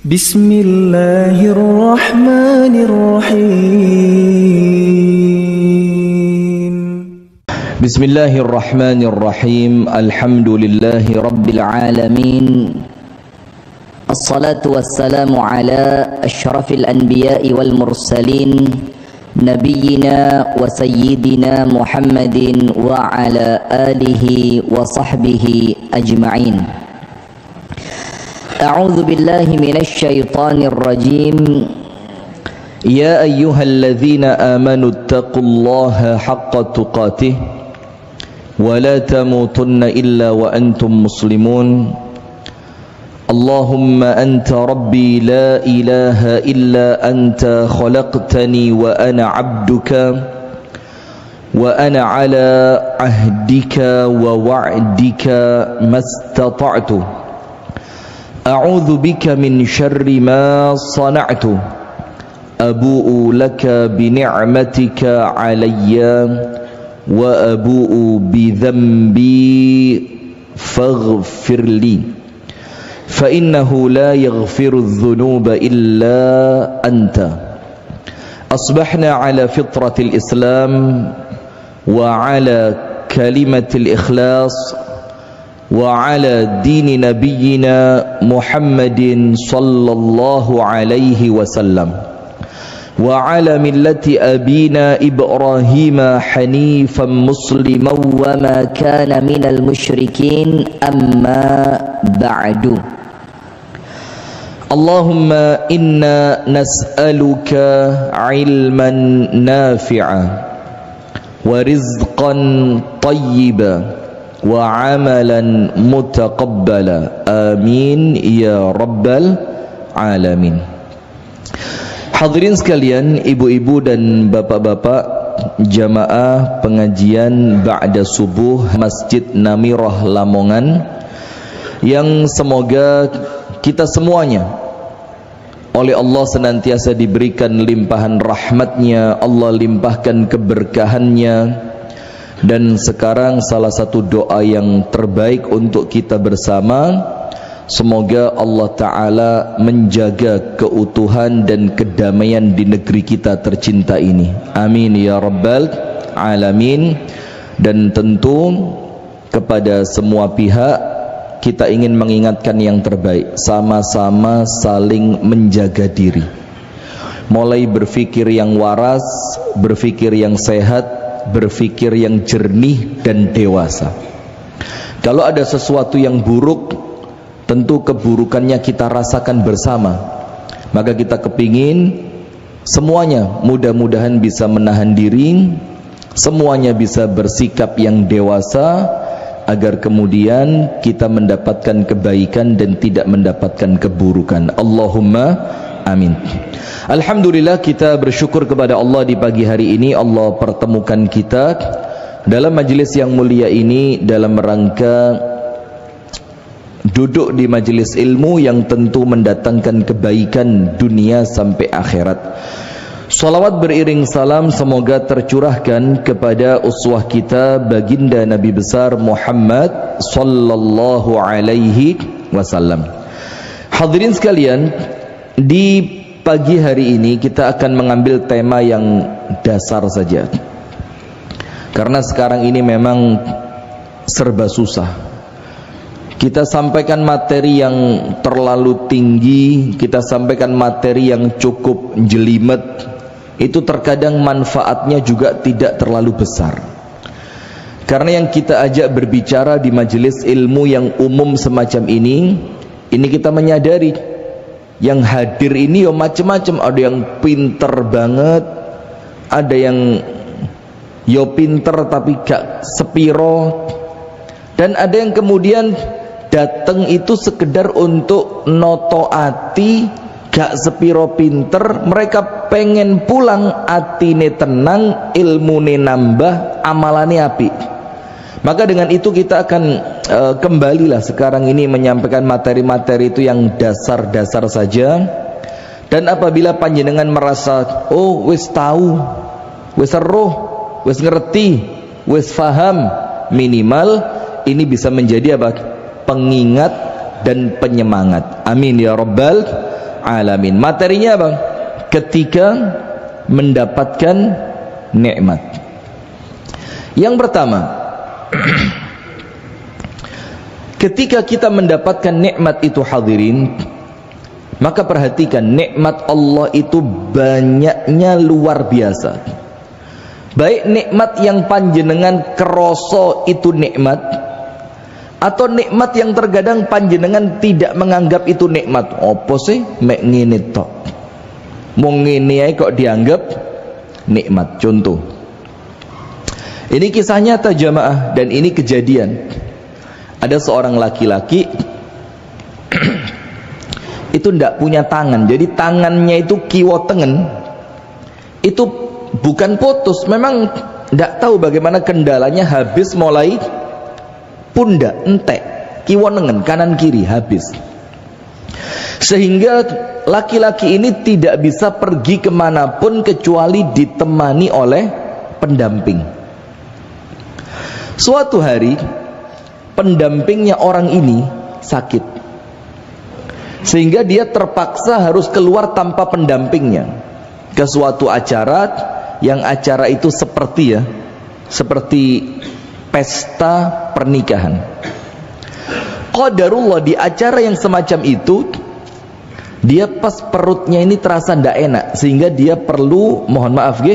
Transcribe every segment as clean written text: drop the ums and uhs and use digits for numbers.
Bismillahirrahmanirrahim. Bismillahirrahmanirrahim. Alhamdulillahi rabbil alamin. Assalatu wassalamu ala asyrafil anbiya'i wal mursalin, nabiyyina wa sayyidina Muhammadin wa ala alihi wa sahbihi ajma'in. A'udzu billahi minasy syaithanir rajim. Ya ayyuhalladzina amanu taqullaha haqqa tuqatih wa la tamutunna illa wa antum muslimun. Allahumma anta rabbi la ilaha illa anta khalaqtani wa ana 'abduka wa ana 'ala 'ahdika wa wa'dika mastata'tu. A'udzu bika min syarri ma sana'tu. Abu'u laka bi ni'matika 'alayya wa abu'u bi dhanbi faghfir li. Fa innahu la yaghfiru adh-dhunuba illa anta. Asbahna 'ala fitratil Islam wa 'ala kalimatil ikhlas وعلى دين نبينا محمد صلى الله عليه وسلم وعلى ملة أبينا إبراهيم حنيفا مسلما وما كان من المشركين أما بعد. اللهم إنا نسألك علما نافعا ورزقا طيبا wa amalan mutaqabbala, amin ya rabbal alamin. Hadirin sekalian, ibu-ibu dan bapak-bapak, jamaah pengajian ba'da subuh Masjid Namirah Lamongan, yang semoga kita semuanya oleh Allah senantiasa diberikan limpahan rahmatnya, Allah limpahkan keberkahannya. Dan sekarang salah satu doa yang terbaik untuk kita bersama, semoga Allah Ta'ala menjaga keutuhan dan kedamaian di negeri kita tercinta ini, amin ya rabbal alamin. Dan tentu kepada semua pihak kita ingin mengingatkan yang terbaik, sama-sama saling menjaga diri, mulai berpikir yang waras, berpikir yang sehat, berpikir yang jernih dan dewasa. Kalau ada sesuatu yang buruk, tentu keburukannya kita rasakan bersama. Maka kita kepingin semuanya mudah-mudahan bisa menahan diri, semuanya bisa bersikap yang dewasa, agar kemudian kita mendapatkan kebaikan dan tidak mendapatkan keburukan. Allahumma amin. Alhamdulillah, kita bersyukur kepada Allah di pagi hari ini Allah pertemukan kita dalam majelis yang mulia ini dalam rangka duduk di majelis ilmu yang tentu mendatangkan kebaikan dunia sampai akhirat. Salawat beriring salam semoga tercurahkan kepada uswah kita baginda Nabi besar Muhammad sallallahu alaihi wasallam. Hadirin sekalian, di pagi hari ini kita akan mengambil tema yang dasar saja, karena sekarang ini memang serba susah. Kita sampaikan materi yang terlalu tinggi, kita sampaikan materi yang cukup jelimet, itu terkadang manfaatnya juga tidak terlalu besar. Karena yang kita ajak berbicara di majelis ilmu yang umum semacam ini kita menyadari yang hadir ini ya macam-macam. Ada yang pinter banget, ada yang yo pinter tapi gak sepiro, dan ada yang kemudian datang itu sekedar untuk notoati, gak sepiro pinter, mereka pengen pulang atine tenang, ilmune nambah, amalane apik. Maka dengan itu kita akan kembalilah sekarang ini menyampaikan materi-materi itu yang dasar-dasar saja. Dan apabila panjenengan merasa oh wis tahu, wis eruh, wis ngerti, wis faham, minimal ini bisa menjadi apa? Pengingat dan penyemangat. Amin ya rabbal alamin. Materinya apa? Ketika mendapatkan nikmat. Yang pertama, ketika kita mendapatkan nikmat itu hadirin, maka perhatikan nikmat Allah itu banyaknya luar biasa. Baik nikmat yang panjenengan keroso itu nikmat, atau nikmat yang terkadang panjenengan tidak menganggap itu nikmat. Apa sih mek ngene tok? Mung ngene ae kok dianggap nikmat. Contoh. Ini kisah nyata jamaah dan ini kejadian. Ada seorang laki-laki itu ndak punya tangan. Jadi tangannya itu kiwa tengen. Itu bukan putus, memang ndak tahu bagaimana kendalanya, habis mulai pundak entek, kiwa nengen kanan kiri habis. Sehingga laki-laki ini tidak bisa pergi kemanapun kecuali ditemani oleh pendamping. Suatu hari pendampingnya orang ini sakit, sehingga dia terpaksa harus keluar tanpa pendampingnya ke suatu acara, yang acara itu seperti pesta pernikahan. Qadarullah, di acara yang semacam itu dia pas perutnya ini terasa tidak enak, sehingga dia perlu, mohon maaf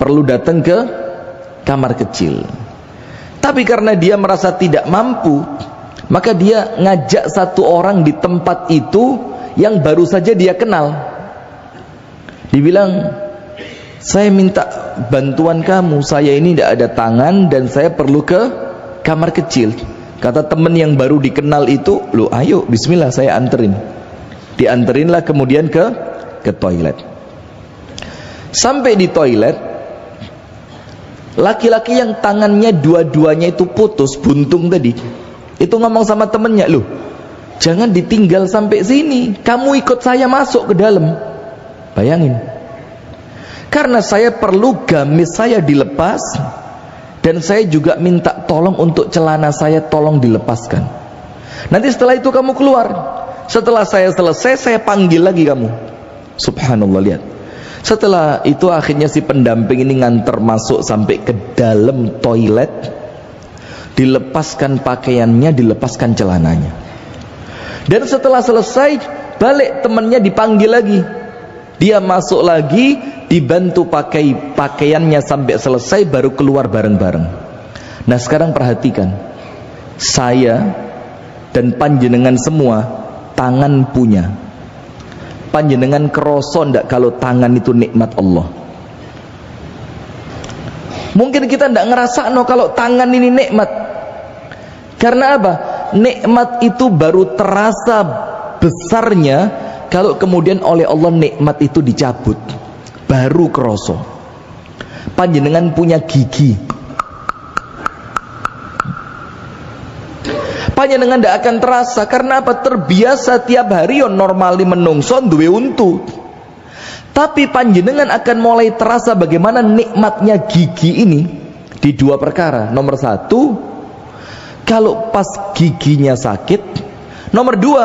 perlu datang ke kamar kecil. Tapi karena dia merasa tidak mampu, maka dia ngajak satu orang di tempat itu yang baru saja dia kenal. Dibilang, saya minta bantuan kamu, saya ini tidak ada tangan dan saya perlu ke kamar kecil. Kata teman yang baru dikenal itu, loh ayo bismillah saya anterin. Dianterinlah kemudian ke toilet. Sampai di toilet, laki-laki yang tangannya dua-duanya itu putus, buntung tadi, itu ngomong sama temennya, loh jangan ditinggal sampai sini, kamu ikut saya masuk ke dalam. Bayangin, karena saya perlu gamis saya dilepas, dan saya juga minta tolong untuk celana saya tolong dilepaskan. Nanti setelah itu kamu keluar. Setelah saya selesai, saya panggil lagi kamu. Subhanallah, lihat. Setelah itu akhirnya si pendamping ini nganter masuk sampai ke dalam toilet, dilepaskan pakaiannya, dilepaskan celananya. Dan setelah selesai, balik temannya dipanggil lagi. Dia masuk lagi, dibantu pakai pakaiannya sampai selesai, baru keluar bareng-bareng. Nah sekarang perhatikan, saya dan panjenengan semua tangan punya. Panjenengan keroso ndak kalau tangan itu nikmat Allah? Mungkin kita ndak ngerasa kalau tangan ini nikmat. Karena apa? Nikmat itu baru terasa besarnya kalau kemudian oleh Allah nikmat itu dicabut, baru keroso. Panjenengan punya gigi, panjenengan tidak akan terasa. Karena apa? Terbiasa tiap hari yo normali menungso duwe untu. Tapi panjenengan akan mulai terasa bagaimana nikmatnya gigi ini di dua perkara. Nomor satu, kalau pas giginya sakit. Nomor dua,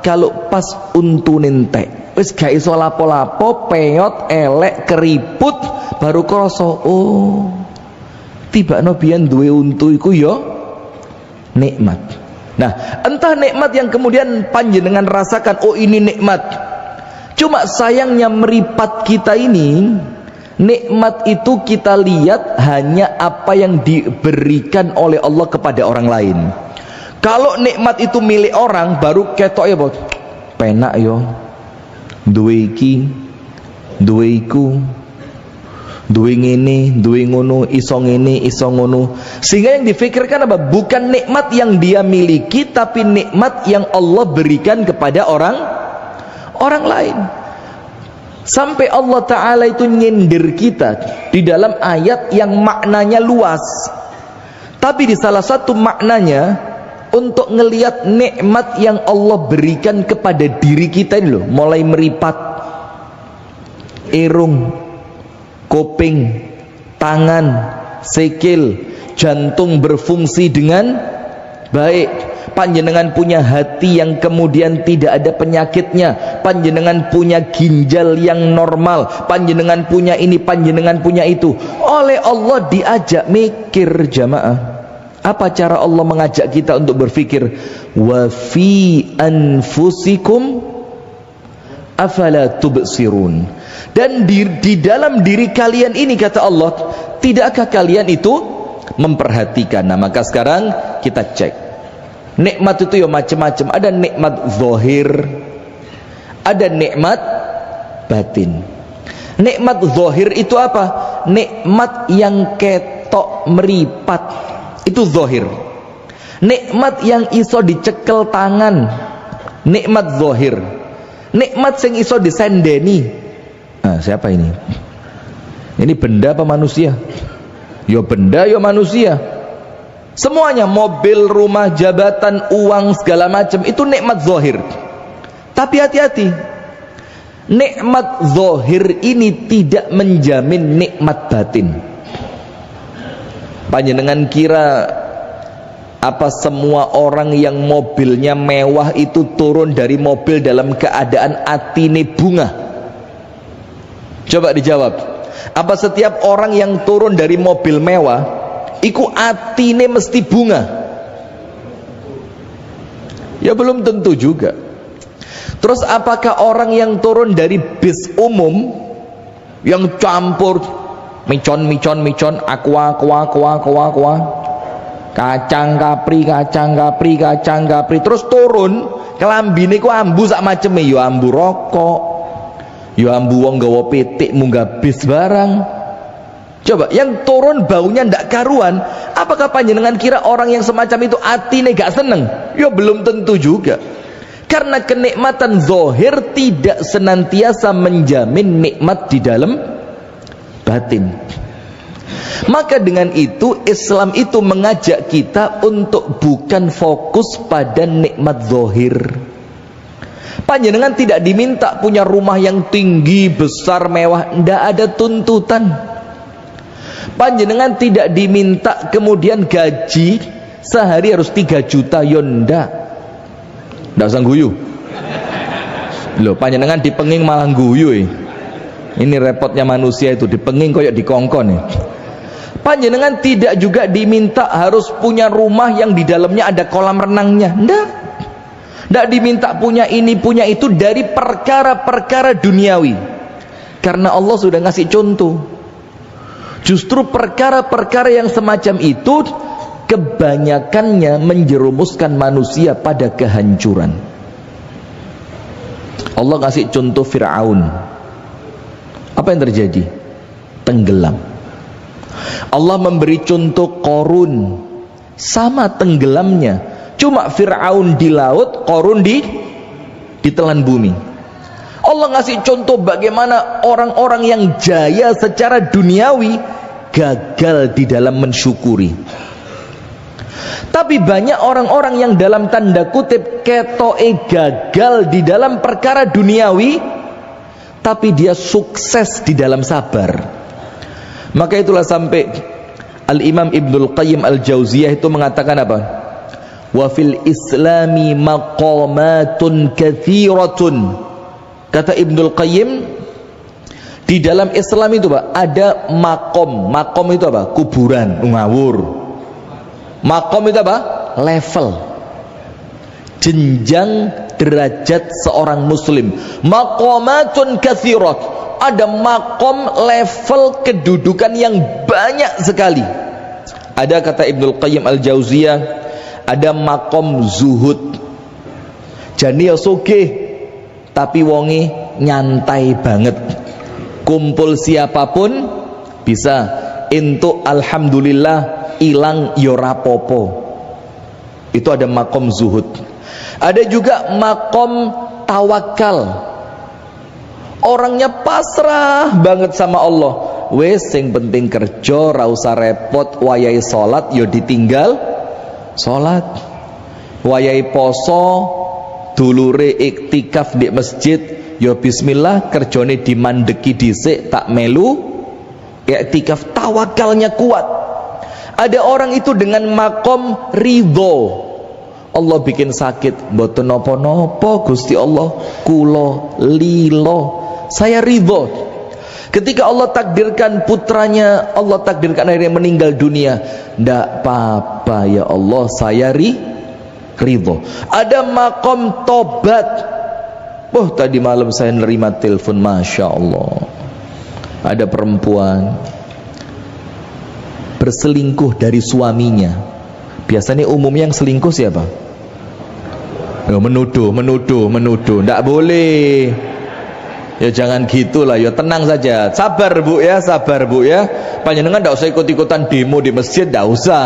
kalau pas untu nentek, wis gak iso lapo-lapo, peot, elek, keriput, baru kroso, oh tibakno biyen duwe untu iku yo nikmat. Nah, entah nikmat yang kemudian panjenengan rasakan, oh ini nikmat. Cuma sayangnya meripat kita ini, nikmat itu kita lihat hanya apa yang diberikan oleh Allah kepada orang lain. Kalau nikmat itu milik orang, baru ketok ya bos, penak yo, duwe iki, duwe iku, duwe ngene, duwe ngono, iso ngene, iso ngono. Sehingga yang difikirkan apa? Bukan nikmat yang dia miliki, tapi nikmat yang Allah berikan kepada orang lain. Sampai Allah Ta'ala itu nyindir kita di dalam ayat yang maknanya luas. Tapi di salah satu maknanya, untuk ngelihat nikmat yang Allah berikan kepada diri kita ini loh, mulai meripat, irung, kuping, tangan, sikil, jantung berfungsi dengan baik, panjenengan punya hati yang kemudian tidak ada penyakitnya, panjenengan punya ginjal yang normal, panjenengan punya ini, panjenengan punya itu. Oleh Allah diajak mikir jamaah. Apa cara Allah mengajak kita untuk berpikir? Wa fi anfusikum afala tubsirun. Dan di dalam diri kalian ini, kata Allah, tidakkah kalian itu memperhatikan? Nah, maka sekarang kita cek. Nikmat itu ya macam-macam. Ada nikmat zahir, ada nikmat batin. Nikmat zahir itu apa? Nikmat yang ketok meripat, itu zahir. Nikmat yang iso dicekel tangan, nikmat zahir. Nikmat sing iso disendeni. Nah, siapa ini? Ini benda apa manusia? Ya benda, ya manusia. Semuanya, mobil, rumah, jabatan, uang, segala macam, itu nikmat zahir. Tapi hati-hati, nikmat zahir ini tidak menjamin nikmat batin. Panjenengan kira apa semua orang yang mobilnya mewah itu turun dari mobil dalam keadaan atine bunga? Coba dijawab. Apa setiap orang yang turun dari mobil mewah iku atine mesti bunga? Ya belum tentu juga. Terus apakah orang yang turun dari bis umum yang campur micon, aqua, kacang kapri, terus turun kelambine ku ambu sak maceme, ya ambu rokok, ya ambu wong gawa pitik munggah bis barang. Coba yang turun baunya ndak karuan, apakah panjenengan kira orang yang semacam itu atine gak seneng? Ya belum tentu juga. Karena kenikmatan zahir tidak senantiasa menjamin nikmat di dalam batin. Maka dengan itu Islam itu mengajak kita untuk bukan fokus pada nikmat zahir. Panjenengan tidak diminta punya rumah yang tinggi, besar, mewah, ndak ada tuntutan. Panjenengan tidak diminta kemudian gaji sehari harus 3 juta, ya ndak. Ndak usah guyu. Loh, panjenengan dipenging malah guyu. Ini repotnya manusia itu, dipenging koyok dikongkon. Panjenengan tidak juga diminta harus punya rumah yang di dalamnya ada kolam renangnya. Ndak diminta punya ini, punya itu dari perkara-perkara duniawi. Karena Allah sudah ngasih contoh. Justru perkara-perkara yang semacam itu kebanyakannya menjerumuskan manusia pada kehancuran. Allah ngasih contoh Fir'aun. Apa yang terjadi? Tenggelam. Allah memberi contoh Qarun, sama tenggelamnya. Cuma Fir'aun di laut, Qarun di telan bumi. Allah ngasih contoh bagaimana orang-orang yang jaya secara duniawi gagal di dalam mensyukuri. Tapi banyak orang-orang yang dalam tanda kutip ketoke gagal di dalam perkara duniawi, tapi dia sukses di dalam sabar. Maka itulah sampai Al-Imam Ibnul Qayyim Al-Jauziyah itu mengatakan apa? Wa fil islami maqamatun kathiratun. Kata Ibnul Qayyim, di dalam Islam itu Pak, ada makom. Makom itu apa? Kuburan, ngawur. Makom itu apa? Level, jenjang derajat seorang muslim. Maqamatun kathirat. Ada makom level kedudukan yang banyak sekali. Ada kata Ibnul Qayyim Al-Jauziyah, ada makom zuhud. Jani ya sugih tapi wonge nyantai banget. Kumpul siapapun bisa. Entuk alhamdulillah, ilang ya rapopo. Itu ada makom zuhud. Ada juga makom tawakal. Orangnya pasrah banget sama Allah. Wes sing penting kerja, ra usah repot. Wayahe salat ya ditinggal salat. Wayahe poso, dulure iktikaf di masjid, ya bismillah, kerjane dimandeki dhisik tak melu iktikaf. Tawakalnya kuat. Ada orang itu dengan makom ridho. Allah bikin sakit, mboten napa-napa Gusti Allah, kula lilo, saya ridho. Ketika Allah takdirkan putranya, Allah takdirkan akhirnya meninggal dunia, ndak apa-apa ya Allah, saya ridho. Ada makom tobat. Tadi malam saya nerima telepon, Masya Allah, ada perempuan berselingkuh dari suaminya. Biasanya umumnya yang selingkuh siapa? Menuduh. Ndak boleh. Ya jangan gitulah, ya tenang saja. Sabar Bu ya, Panjenengan ndak usah ikut-ikutan demo di masjid, ndak usah.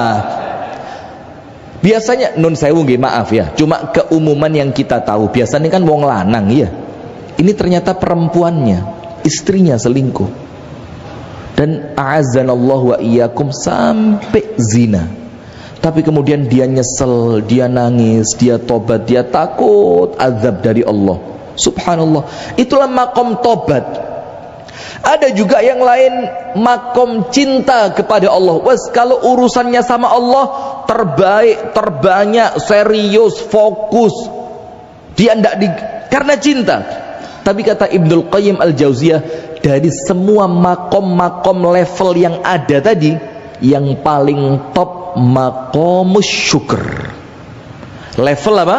Biasanya nun sewu nggih, maaf ya, cuma keumuman yang kita tahu. Biasanya kan wong lanang ya. Ini ternyata perempuannya, istrinya selingkuh. Dan a'azzanallahu wa iyyakum sampai zina. Tapi kemudian dia nyesel, dia nangis, dia tobat, dia takut azab dari Allah. Subhanallah, itulah makom tobat. Ada juga yang lain makom cinta kepada Allah. Kalau urusannya sama Allah terbaik, terbanyak, serius, fokus. Dia karena cinta. Tapi kata Ibnul Qayyim Al-Jauziyah, dari semua makom-makom level yang ada tadi, yang paling top makomus syukur. Level apa?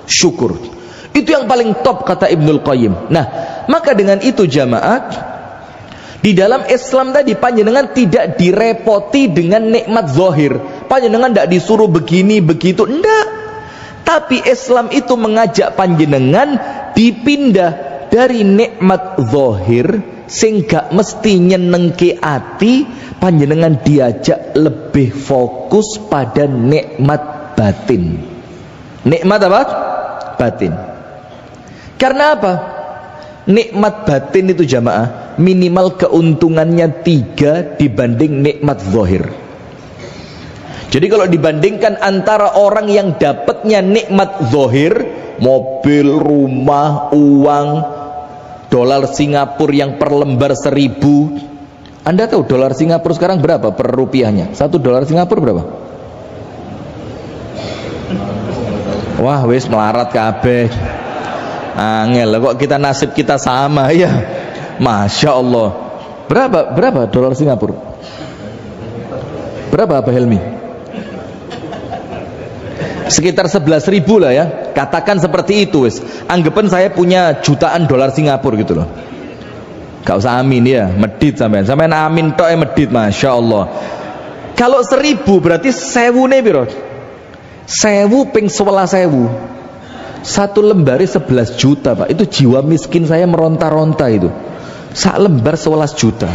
Syukur. Itu yang paling top kata Ibnul Qayyim. Nah, maka dengan itu jamaah, di dalam Islam tadi panjenengan tidak direpoti dengan nikmat zahir. Panjenengan tidak disuruh begini begitu, enggak. Tapi Islam itu mengajak panjenengan dipindah dari nikmat zahir sing gak mesti nyenengke ati, panjenengan diajak lebih fokus pada nikmat batin. Nikmat apa? Batin. Karena apa? Nikmat batin itu jamaah minimal keuntungannya 3 dibanding nikmat zahir. Jadi kalau dibandingkan antara orang yang dapatnya nikmat zahir, mobil, rumah, uang, dolar Singapura yang per lembar 1000. Anda tahu dolar Singapura sekarang berapa per rupiahnya? 1 dolar Singapura berapa? Wah, wis melarat kabeh. Angel, kok kita nasib kita sama ya. Masya Allah. Berapa dolar Singapura? Berapa Pak Helmi? Sekitar 11.000 lah ya. Katakan seperti itu wis. Anggapan saya punya jutaan dolar Singapura gitu loh. Gak usah amin ya, medit sampean amin tok medit, Masya Allah. Kalau 1000 berarti 1000 nih biro. 1000 ping 11.000. 1 lembar 11 juta Pak. Itu jiwa miskin saya meronta-ronta itu. 1 lembar 11 juta.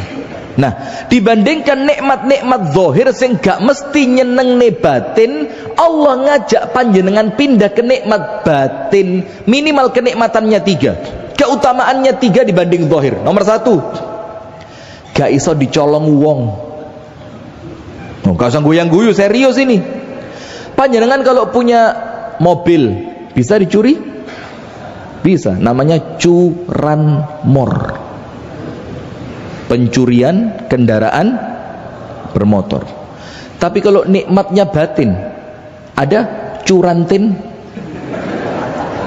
Nah, dibandingkan nikmat-nikmat zahir sing gak mesti nyenengne batin, Allah ngajak panjenengan pindah ke nikmat batin. Minimal kenikmatannya 3. Keutamaannya 3 dibanding zahir. Nomor 1, gak iso dicolong wong. Gak usah guyang-guyu, serius ini. Panjenengan kalau punya mobil bisa dicuri? Bisa. Namanya curanmor. Pencurian kendaraan bermotor. Tapi kalau nikmatnya batin, ada curantin.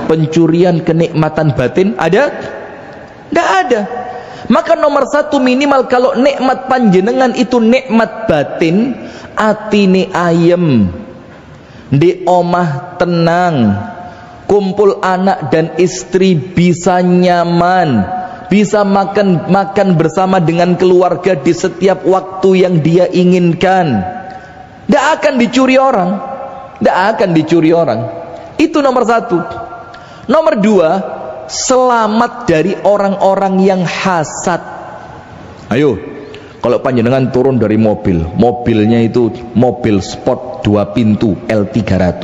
Pencurian kenikmatan batin ada? Tidak ada. Maka nomor 1 minimal kalau nikmat panjenengan itu nikmat batin, atine ayem, di omah tenang, kumpul anak dan istri bisa nyaman, bisa makan bersama dengan keluarga di setiap waktu yang dia inginkan. Tidak akan dicuri orang. Tidak akan dicuri orang. Itu nomor 1. Nomor 2, selamat dari orang-orang yang hasad. Ayo, kalau panjenengan turun dari mobil, mobilnya itu mobil sport 2 pintu L300.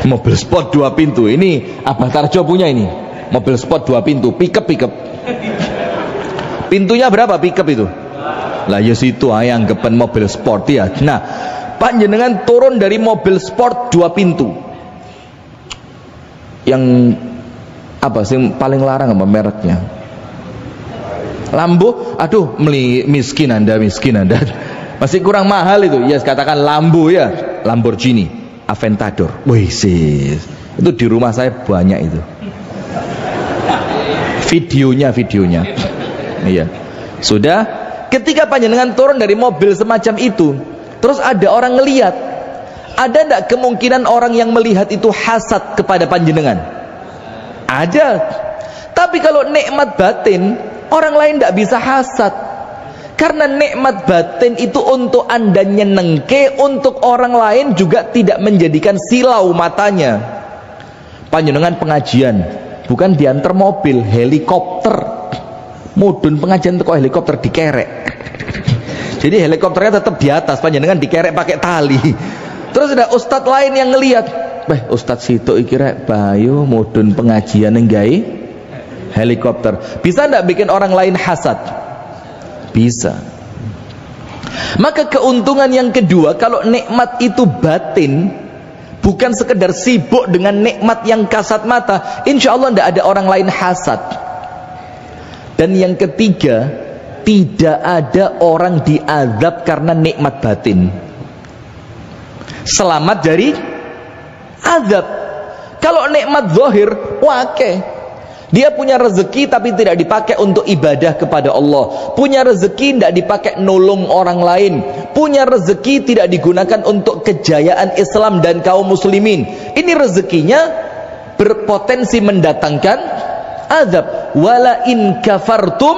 Mobil sport 2 pintu ini Abah Tarjo punya ini. Mobil sport 2 pintu, pickup. Pintunya berapa pickup itu? Lah ya situ anggapan mobil sport ya. Nah, panjenengan turun dari mobil sport 2 pintu. Yang apa sih paling larang apa mereknya? Lambo. Aduh, miskin Anda. Masih kurang mahal itu. Ya, katakan Lambo ya. Lamborghini Aventador. Wih sis, itu di rumah saya banyak itu. Videonya. Iya. Sudah, ketika panjenengan turun dari mobil semacam itu, terus ada orang ngelihat, ada tidak kemungkinan orang yang melihat itu hasad kepada panjenengan? Ada. Tapi kalau nikmat batin, orang lain tidak bisa hasad. Karena nikmat batin itu untuk anda nyenengke, untuk orang lain juga tidak menjadikan silau matanya. Panjenengan pengajian, bukan diantar mobil, helikopter. Mudun pengajian teko helikopter dikerek. Jadi helikopternya tetap di atas, panjenengan dikerek pakai tali. Terus ada ustadz lain yang ngelihat, ustadz situ iki rek bayu mudun pengajian nggae helikopter. Bisa ndak bikin orang lain hasad? Bisa. Maka keuntungan yang kedua, kalau nikmat itu batin, bukan sekedar sibuk dengan nikmat yang kasat mata, insya Allah tidak ada orang lain hasad. Dan yang ketiga, tidak ada orang diazab karena nikmat batin. Selamat dari azab. Kalau nikmat zahir, wakeh. Dia punya rezeki tapi tidak dipakai untuk ibadah kepada Allah. Punya rezeki tidak dipakai nolong orang lain. Punya rezeki tidak digunakan untuk kejayaan Islam dan kaum muslimin. Ini rezekinya berpotensi mendatangkan azab. Wala in kafartum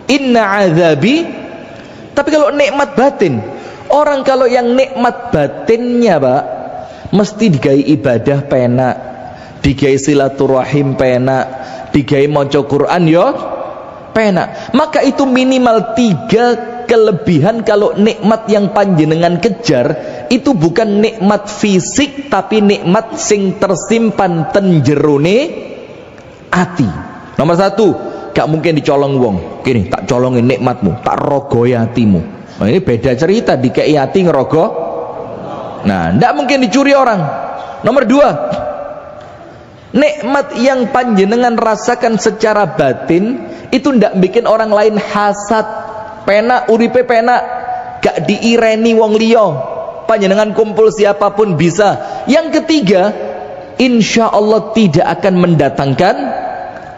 inna azabi. Tapi kalau nikmat batin, orang kalau yang nikmat batinnya Pak, mesti digai ibadah penak, digai silaturahim penak, digai maca Quran yo penak. Maka itu minimal 3 kelebihan kalau nikmat yang panjenengan kejar itu bukan nikmat fisik tapi nikmat sing tersimpan ten jerone ati. Nomor 1, gak mungkin dicolong wong. Gini, tak colongin nikmatmu, tak rogoi hatimu. Nah, ini beda cerita, dikei hati ngerogoh. Nah, ndak mungkin dicuri orang. Nomor 2, nikmat yang panjenengan rasakan secara batin itu ndak bikin orang lain hasad. Penak uripe penak, gak diireni wong liya. Panjenengan kumpul siapapun bisa. Yang ketiga, insya Allah tidak akan mendatangkan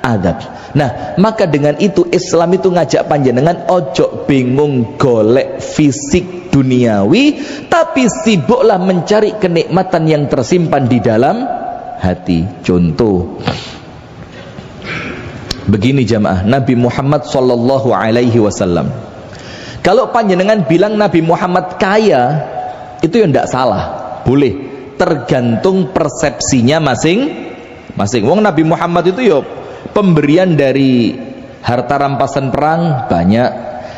adab. Nah, maka dengan itu Islam itu ngajak panjenengan ojo bingung golek fisik duniawi, tapi sibuklah mencari kenikmatan yang tersimpan di dalam hati. Contoh begini jamaah, Nabi Muhammad sallallahu alaihi wasallam. Kalau panjenengan bilang Nabi Muhammad kaya, itu ya tidak salah, boleh, tergantung persepsinya masing-masing. Wong Nabi Muhammad itu ya pemberian dari harta rampasan perang banyak.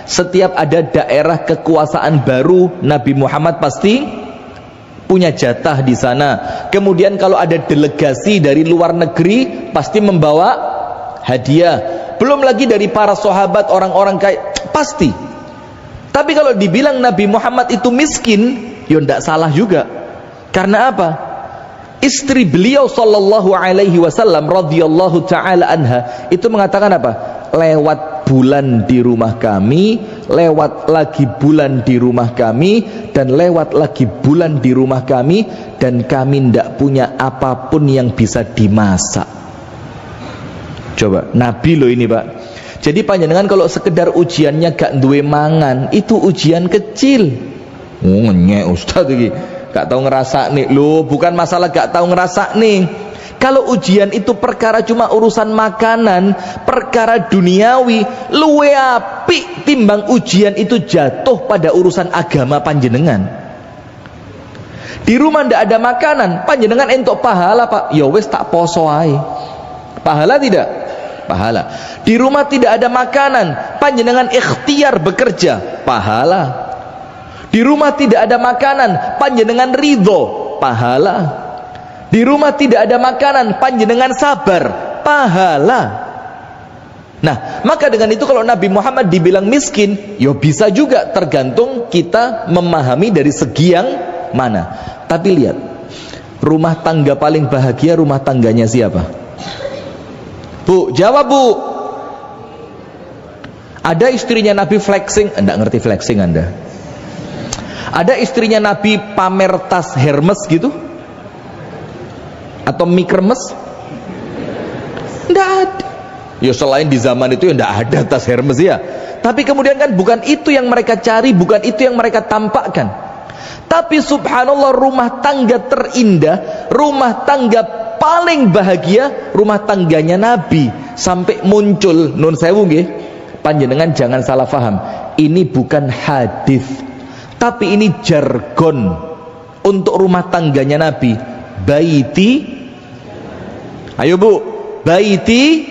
Setiap ada daerah kekuasaan baru, Nabi Muhammad pasti punya jatah di sana. Kemudian kalau ada delegasi dari luar negeri, pasti membawa hadiah. Belum lagi dari para sahabat, orang-orang kaya, pasti. Tapi kalau dibilang Nabi Muhammad itu miskin, ya tidak salah juga. Karena apa? Istri beliau sallallahu alaihi wasallam radhiyallahu taala anha itu mengatakan apa? Lewat bulan di rumah kami, lewat lagi bulan di rumah kami, dan lewat lagi bulan di rumah kami, dan kami tidak punya apapun yang bisa dimasak. Coba, Nabi loh ini Pak. Jadi panjenengan kalau sekedar ujiannya gak duwe mangan, itu ujian kecil. Ngenyek Ustaz iki. Gak tahu ngerasa nih, loh bukan masalah gak tahu ngerasa nih. Kalau ujian itu perkara cuma urusan makanan, perkara duniawi, luwe apik timbang ujian itu jatuh pada urusan agama panjenengan. Di rumah ndak ada makanan, panjenengan entuk pahala Pak, ya wis tak poso ae. Pahala tidak? Pahala. Di rumah tidak ada makanan, panjenengan ikhtiar bekerja, pahala. Di rumah tidak ada makanan, panjenengan ridho, pahala. Di rumah tidak ada makanan, panjenengan sabar, pahala. Nah, maka dengan itu kalau Nabi Muhammad dibilang miskin, ya bisa juga, tergantung kita memahami dari segi yang mana. Tapi lihat, rumah tangga paling bahagia rumah tangganya siapa? Bu, jawab Bu. Ada istrinya Nabi flexing, enggak ngerti flexing Anda. Ada istrinya Nabi pamer tas Hermes gitu? Atau Mikremes? Tidak ada. Ya selain di zaman itu ya tidak ada tas Hermes ya. Tapi kemudian kan bukan itu yang mereka cari, bukan itu yang mereka tampakkan. Tapi subhanallah, rumah tangga terindah, rumah tangga paling bahagia, rumah tangganya Nabi. Sampai muncul, nun sewu nggih, panjenengan jangan salah faham, ini bukan hadis, tapi ini jargon untuk rumah tangganya Nabi. Baiti, ayo bu, baiti,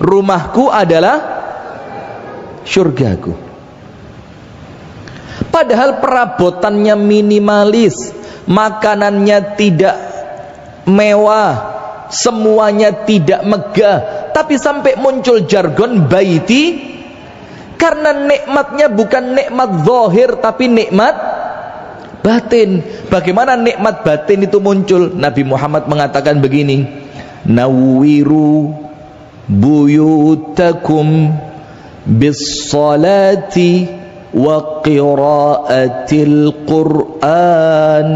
rumahku adalah syurgaku. Padahal perabotannya minimalis, makanannya tidak mewah, semuanya tidak megah, tapi sampai muncul jargon baiti, karena nikmatnya bukan nikmat zahir tapi nikmat batin. Bagaimana nikmat batin itu muncul? Nabi Muhammad mengatakan begini, nawwiru buyutakum bis salati wa qiraatil Qur'an.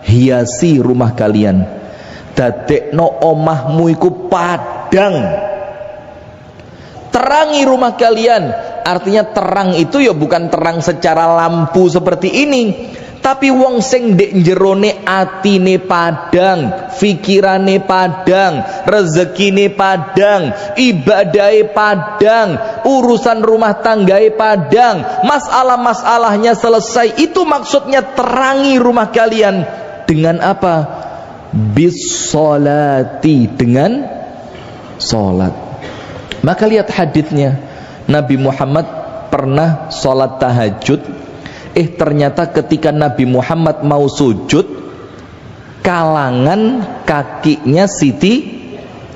Hiasi rumah kalian, dadekno omahmu iku padang, terangi rumah kalian. Artinya terang itu ya bukan terang secara lampu seperti ini, tapi wong sing ndek jerone atine padang, fikirane padang, rezekine padang, ibadahe padang, urusan rumah tanggae padang, masalah-masalahnya selesai. Itu maksudnya terangi rumah kalian. Dengan apa? Bisolati, dengan solat. Maka lihat hadisnya, Nabi Muhammad pernah solat tahajud. Ternyata ketika Nabi Muhammad mau sujud, kalangan kakinya Siti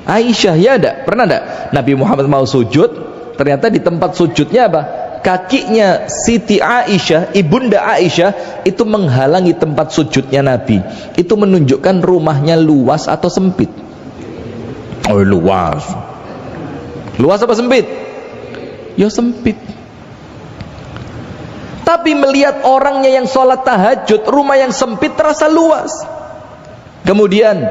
Aisyah. Ya ada, pernah ada Nabi Muhammad mau sujud, ternyata di tempat sujudnya apa? Kakinya Siti Aisyah, ibunda Aisyah, itu menghalangi tempat sujudnya Nabi. Itu menunjukkan rumahnya luas atau sempit? Oh luas. Luas apa sempit? Ya sempit. Tapi melihat orangnya yang sholat tahajud, rumah yang sempit terasa luas. Kemudian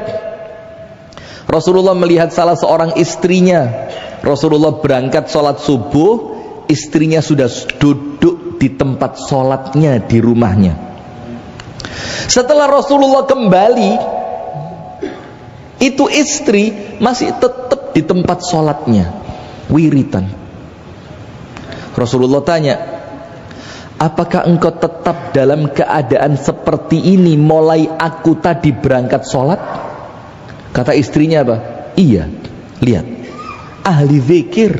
Rasulullah melihat salah seorang istrinya. Rasulullah berangkat sholat subuh, istrinya sudah duduk di tempat sholatnya di rumahnya. Setelah Rasulullah kembali, itu istri masih tetap di tempat sholatnya, wiritan. Rasulullah tanya, apakah engkau tetap dalam keadaan seperti ini mulai aku tadi berangkat sholat? Kata istrinya apa? Iya. Lihat, ahli zikir.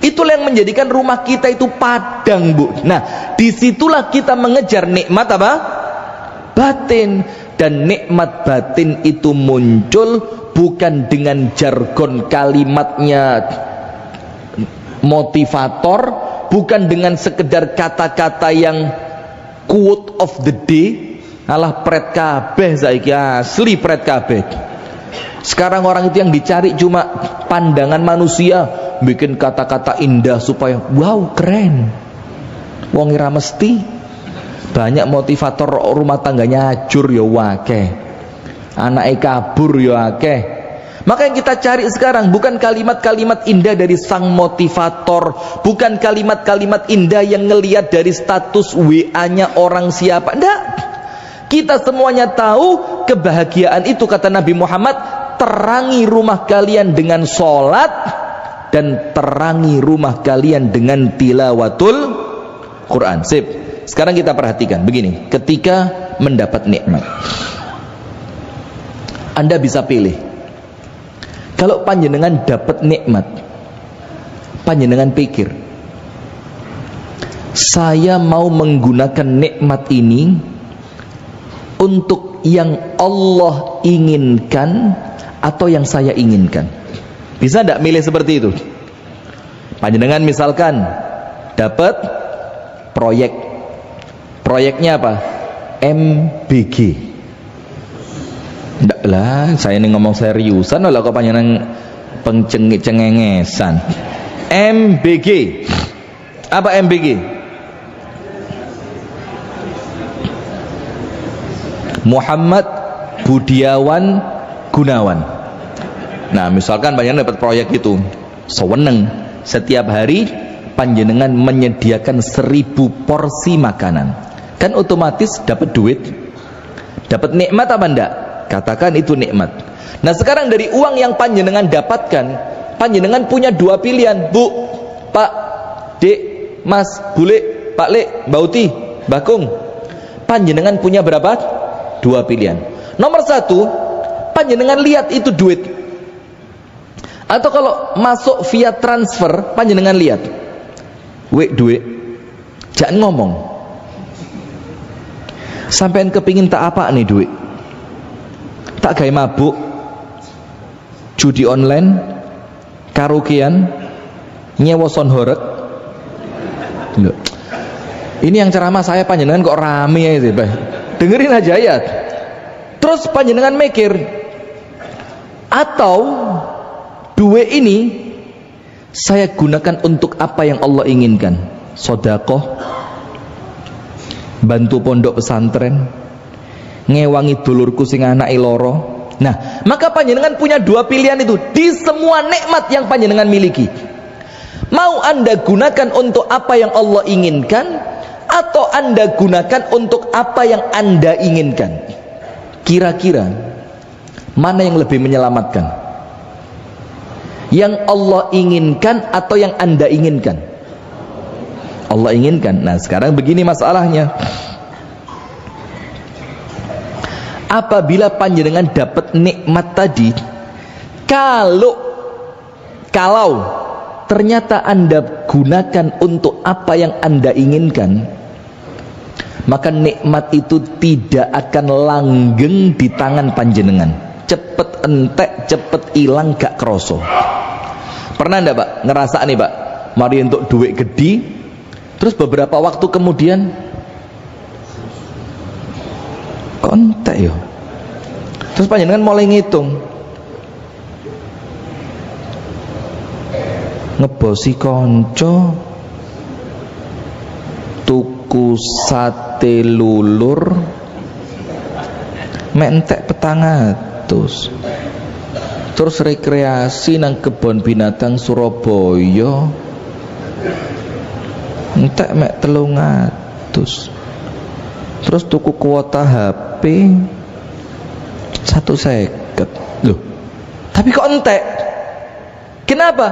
Itulah yang menjadikan rumah kita itu padang, bu. Nah, disitulah kita mengejar nikmat apa? Batin. Dan nikmat batin itu muncul bukan dengan jargon kalimatnya motivator, bukan dengan sekedar kata-kata yang quote of the day. Alah pret kabeh saiki, asli pret kabeh. Sekarang orang itu yang dicari cuma pandangan manusia, bikin kata-kata indah supaya wow keren. Wong ora mesti. Banyak motivator rumah tangganya hancur ya akeh. Anake kabur ya akeh. Maka yang kita cari sekarang bukan kalimat-kalimat indah dari sang motivator, bukan kalimat-kalimat indah yang ngelihat dari status WA-nya orang siapa. Enggak. Kita semuanya tahu kebahagiaan itu, kata Nabi Muhammad, terangi rumah kalian dengan sholat dan terangi rumah kalian dengan tilawatul Quran. Sip. Sekarang kita perhatikan begini, ketika mendapat nikmat, Anda bisa pilih. Kalau panjenengan dapat nikmat, panjenengan pikir, saya mau menggunakan nikmat ini untuk yang Allah inginkan atau yang saya inginkan. Bisa tidak milih seperti itu? Panjenengan misalkan dapat proyek. Proyeknya apa? MBG. Ndak lah, saya ini ngomong seriusan lah kok panjenengan cengengesan. MBG. Apa MBG? Muhammad Budiawan Gunawan. Nah, misalkan panjenengan dapat proyek itu, seweneng setiap hari panjenengan menyediakan 1000 porsi makanan, kan otomatis dapat duit, dapat nikmat apa enggak? Katakan itu nikmat. Nah, sekarang dari uang yang panjenengan dapatkan, panjenengan punya 2 pilihan, Bu, Pak, Dek, Mas, Bule, Pak Le, Mbak Uti, Mbak Kung. Panjenengan punya berapa? 2 pilihan. Nomor 1, panjenengan lihat itu duit. Atau kalau masuk via transfer, panjenengan lihat, wek duit, jangan ngomong. Sampean kepingin tak apa nih duit? Tak gaya mabuk, judi online, karaokean, nyewa sound horeg. Loh, ini yang ceramah saya panjenengan kok rame ya itu, dengerin aja ya. Terus panjenengan mikir, atau duit ini saya gunakan untuk apa yang Allah inginkan? Sedekah, bantu pondok pesantren, ngewangi dulurku sing anake loro. Nah, maka panjenengan punya 2 pilihan itu di semua nikmat yang panjenengan miliki. Mau Anda gunakan untuk apa yang Allah inginkan, atau Anda gunakan untuk apa yang Anda inginkan? Kira-kira mana yang lebih menyelamatkan? Yang Allah inginkan atau yang Anda inginkan? Allah inginkan. Nah, sekarang begini masalahnya. Apabila panjenengan dapat nikmat tadi, kalau ternyata Anda gunakan untuk apa yang Anda inginkan, maka nikmat itu tidak akan langgeng di tangan panjenengan. Cepet entek, cepet hilang, gak kroso. Pernah ndak Pak ngerasa nih Pak, mari untuk duit gede, terus beberapa waktu kemudian kok entek ya? Terus panjenengan mulai ngitung, ngebosi konco, tuku sate lulur, mentek 400. Terus rekreasi nang kebon binatang Surabaya, entek mek 300. Terus tuku kuota HP 150. Loh, tapi kok entek? Kenapa?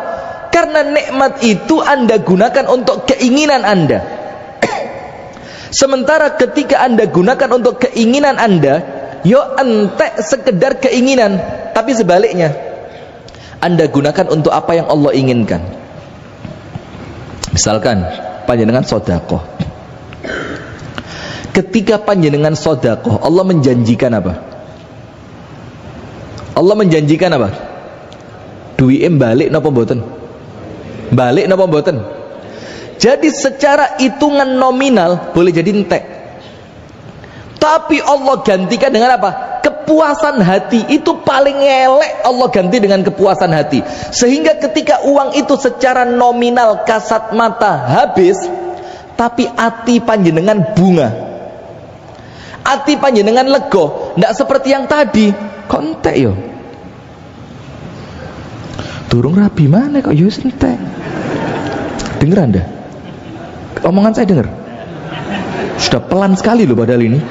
Karena nikmat itu Anda gunakan untuk keinginan Anda. Sementara ketika Anda gunakan untuk keinginan Anda, yo entek sekedar keinginan. Tapi sebaliknya, Anda gunakan untuk apa yang Allah inginkan. Misalkan panjenengan sedekah. Ketika panjenengan sedekah, Allah menjanjikan apa? Allah menjanjikan apa? Duit balik napa mboten? Balik napa mboten? Jadi secara hitungan nominal boleh jadi entek. Tapi Allah gantikan dengan apa? Kepuasan hati. Itu paling elek, Allah ganti dengan kepuasan hati. Sehingga ketika uang itu secara nominal kasat mata habis, tapi hati panjenengan bunga, hati panjenengan lego. Ndak seperti yang tadi, kontek yo. Durung rabi mana kok yo entek. Dengar Anda? Omongan saya dengar. Sudah pelan sekali loh padahal ini.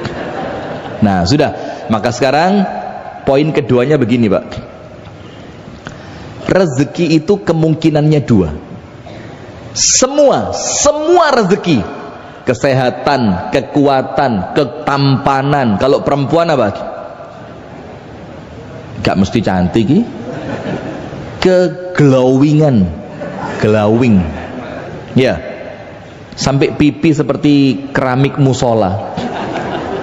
Nah, sudah. Maka sekarang poin keduanya begini Pak, rezeki itu kemungkinannya 2. Semua rezeki, kesehatan, kekuatan, ketampanan. Kalau perempuan apa? Gak mesti cantik, keglowingan, glowing ya, sampai pipi seperti keramik musola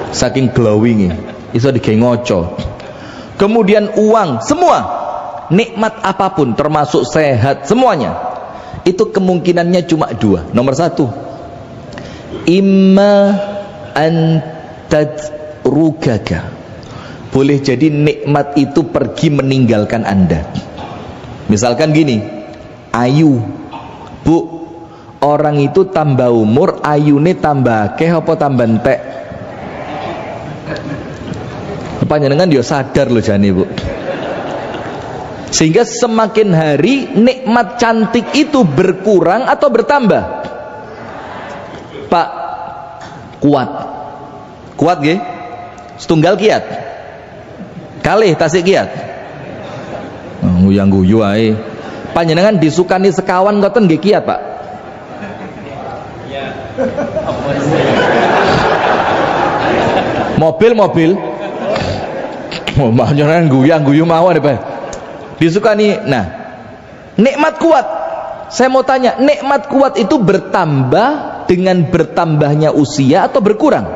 saking glowingnya, itu digawe ngoco. Kemudian uang, semua nikmat apapun termasuk sehat, semuanya itu kemungkinannya cuma 2. Nomor 1, imma an tadrugaka, boleh jadi nikmat itu pergi meninggalkan Anda. Misalkan gini, ayu Bu, orang itu tambah umur ayune tambah akeh apa tambah entek? panjenengan dia sadar loh jane Bu. Sehingga semakin hari nikmat cantik itu berkurang atau bertambah? Pak, kuat nggih? Setunggal kiat. Kalih tasik kiat. Nguyang guyu ae. Panjenengan disukani sekawan ngoten nggih kiat, Pak? Mobil. Oh, panjenengan guyu mawon Pak. Disukani. Nah, nikmat kuat. Saya mau tanya, nikmat kuat itu bertambah dengan bertambahnya usia atau berkurang?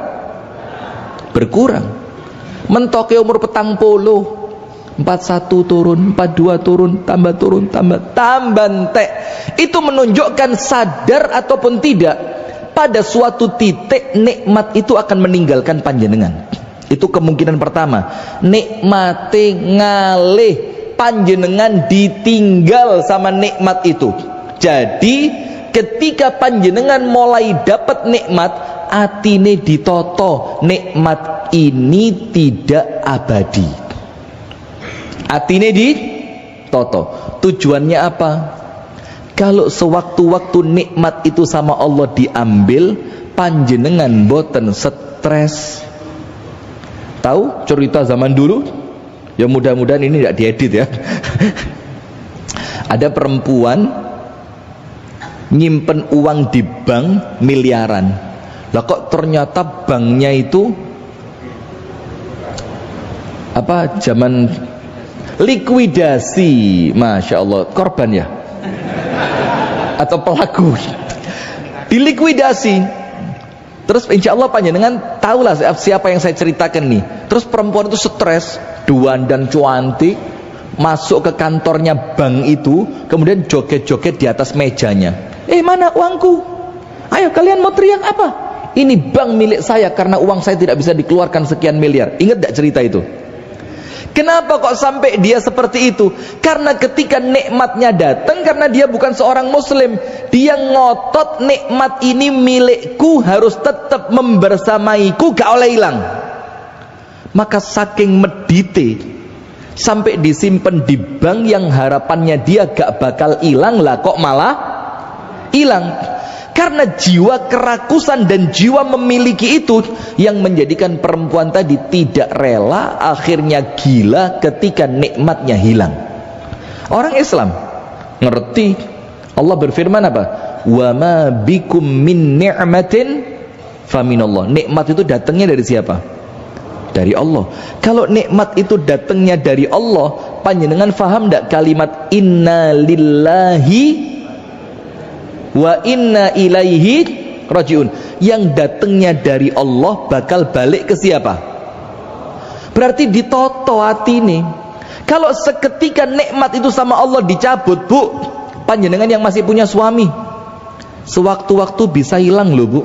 Berkurang. Mentoke umur 40, 41 turun, 42 turun, tambah entek. Itu menunjukkan sadar ataupun tidak, pada suatu titik nikmat itu akan meninggalkan panjenengan. Itu kemungkinan pertama. Nikmate ngalih, panjenengan ditinggal sama nikmat itu. Jadi ketika panjenengan mulai dapat nikmat, atine ditoto, nikmat ini tidak abadi. Atine ditoto. Tujuannya apa? Kalau sewaktu-waktu nikmat itu sama Allah diambil, panjenengan boten stres. Tahu cerita zaman dulu? Ya mudah-mudahan ini tidak diedit ya. Ada perempuan nyimpen uang di bank miliaran. Lah kok ternyata banknya itu apa, zaman likuidasi. Masya Allah, korban ya atau pelaku dilikuidasi. Terus insya Allah panjenengan tahulah siapa yang saya ceritakan nih. Terus perempuan itu stres, dan cuantik, masuk ke kantornya bank itu, kemudian joget-joget di atas mejanya. Mana uangku? Ayo kalian mau teriak apa? Ini bank milik saya karena uang saya tidak bisa dikeluarkan sekian miliar. Ingat tidak cerita itu? Kenapa kok sampai dia seperti itu? Karena ketika nikmatnya datang, karena dia bukan seorang muslim, dia ngotot nikmat ini milikku, harus tetap membersamaiku, gak oleh hilang. Maka saking medite, sampai disimpan di bank yang harapannya dia gak bakal hilang, lah kok malah hilang. Karena jiwa kerakusan dan jiwa memiliki itu yang menjadikan perempuan tadi tidak rela, akhirnya gila ketika nikmatnya hilang. Orang Islam ngerti. Allah berfirman apa? Wa ma bikum min ni'matin faminallah. Nikmat itu datangnya dari siapa? Dari Allah. Kalau nikmat itu datangnya dari Allah, panjenengan faham tidak kalimat inna lillahi wa inna ilaihi rajiun? Yang datangnya dari Allah bakal balik ke siapa? Berarti ditoto hati ini. Kalau seketika nikmat itu sama Allah dicabut, Bu, panjenengan yang masih punya suami, sewaktu-waktu bisa hilang loh, Bu.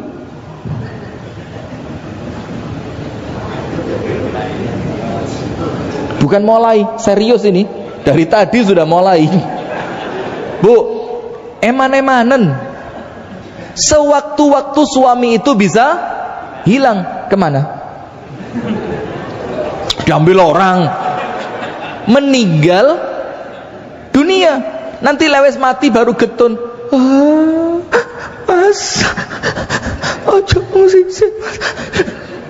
Bukan mulai, serius ini. Dari tadi sudah mulai. Bu, eman-emanen. Sewaktu-waktu suami itu bisa hilang. Kemana? Diambil orang, meninggal dunia. Nanti lewes mati baru getun. Mas, ojo musisi.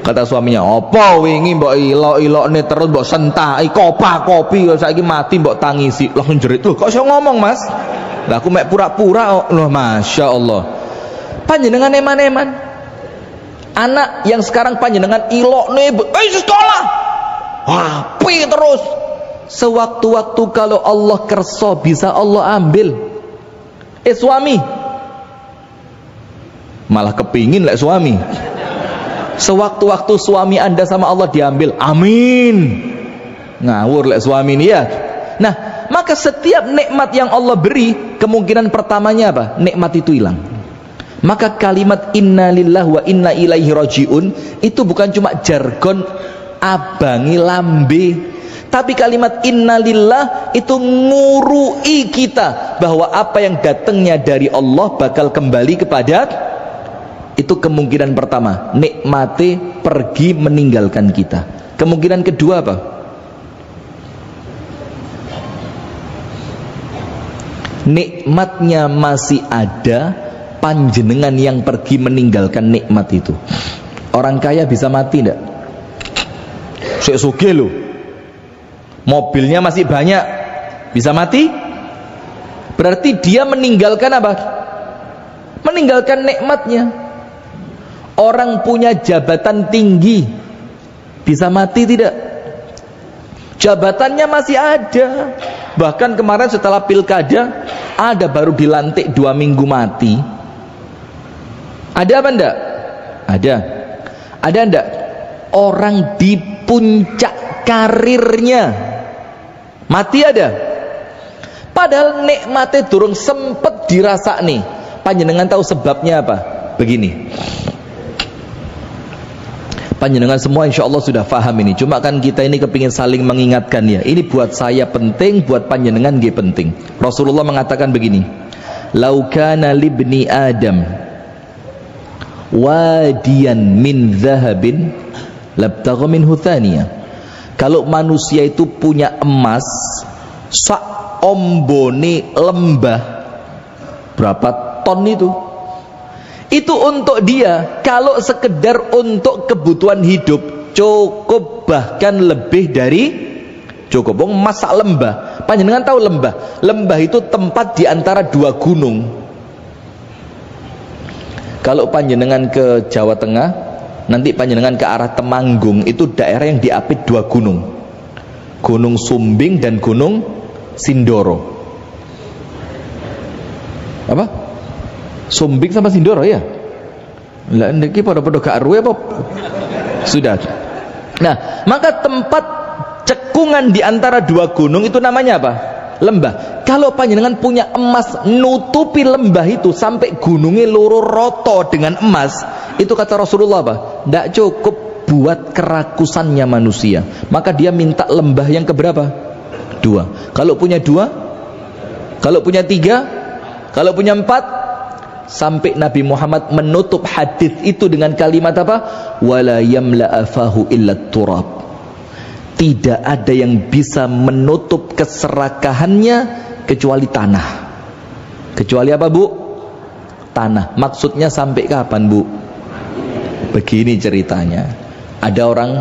Kata suaminya, apa wingi mbok ilok-ilokne terus mbok sentaki kopi saiki mati mbok tangisi. Langsung jerit, "Loh, kok iso ngomong, Mas?" Lah aku mek pura-pura. Loh, Masya Allah. Panjenengan eman-eman. Anak yang sekarang panjenengan ilokne, sekolah. Api terus. Sewaktu-waktu kalau Allah kerso bisa Allah ambil. Suami malah kepingin lek suami. Sewaktu-waktu suami Anda sama Allah diambil, amin. Ngawur lek suami ini ya. Nah, maka setiap nikmat yang Allah beri, kemungkinan pertamanya apa? Nikmat itu hilang. Maka kalimat inna lillahi wa inna ilaihi rajiun itu bukan cuma jargon abangi lambe, tapi kalimat inna lillah itu ngurui kita bahwa apa yang datangnya dari Allah bakal kembali kepada. Itu kemungkinan pertama, nikmati pergi meninggalkan kita. Kemungkinan kedua apa? Nikmatnya masih ada, panjenengan yang pergi meninggalkan nikmat itu. Orang kaya bisa mati enggak? Sik sugih lho, mobilnya masih banyak, bisa mati? Berarti dia meninggalkan apa? Meninggalkan nikmatnya. Orang punya jabatan tinggi, bisa mati tidak? Jabatannya masih ada. Bahkan kemarin setelah pilkada, ada baru dilantik 2 minggu mati. Ada apa enggak? Ada. Ada enggak? Orang di puncak karirnya mati ada. Padahal nikmatnya durung sempet dirasa nih. Panjenengan tahu sebabnya apa? Begini. Panjenengan semua insya Allah sudah paham ini. Cuma kan kita ini kepingin saling mengingatkan ya. Ini buat saya penting, buat panjenengan dia penting. Rasulullah mengatakan begini. Lau kana libni Adam wadiyan min zahabin labtagha minhu thaniya. Kalau manusia itu punya emas sak ombone lembah, berapa ton itu untuk dia, kalau sekedar untuk kebutuhan hidup cukup, bahkan lebih dari cukup. Emas sak lembah. Panjenengan tahu lembah? Lembah itu tempat di antara 2 gunung. Kalau panjenengan ke Jawa Tengah, nanti panjenengan ke arah Temanggung, itu daerah yang diapit 2 gunung. Gunung Sumbing dan Gunung Sindoro. Apa? Sumbing sama Sindoro ya? Lah niki pada-pada gak aruh apa? Sudah. Nah, maka tempat cekungan di antara 2 gunung itu namanya apa? Lembah. Kalau panjenengan punya emas nutupi lembah itu sampai gunungnya loro roto dengan emas, itu kata Rasulullah apa? Tidak cukup buat kerakusannya manusia. Maka dia minta lembah yang keberapa? 2. Kalau punya 2, kalau punya 3, kalau punya 4, sampai Nabi Muhammad menutup hadis itu dengan kalimat apa? Wala yamla afahu illa turab. Tidak ada yang bisa menutup keserakahannya kecuali tanah. Kecuali apa, Bu? Tanah. Maksudnya sampai kapan, Bu? Begini ceritanya. Ada orang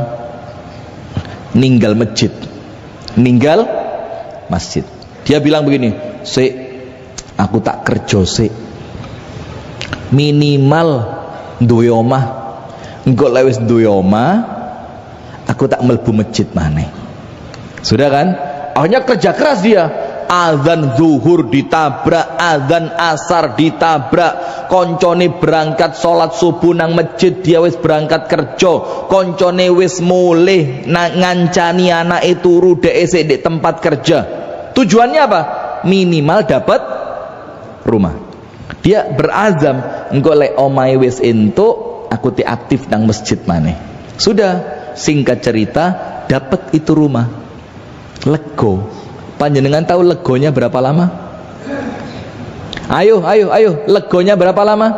ninggal masjid. Ninggal masjid. Dia bilang begini, "Sik, aku tak kerja sik. Minimal duwe omah. Engko lek wis duwe omah, aku tak mlebu masjid maneh." Sudah kan? Akhirnya kerja keras dia. Azan zuhur ditabrak, azan asar ditabrak, koncone berangkat sholat subuh nang masjid, dia wis berangkat kerja, koncone wis mulih ngancani anak itu turu dhek di tempat kerja. Tujuannya apa? Minimal dapat rumah. Dia berazam, engko lek omahe wis entuk, aku ti aktif nang masjid maneh. Sudah, singkat cerita, dapat itu rumah. Lego. Panjenengan tahu legonya berapa lama? Ayo, legonya berapa lama?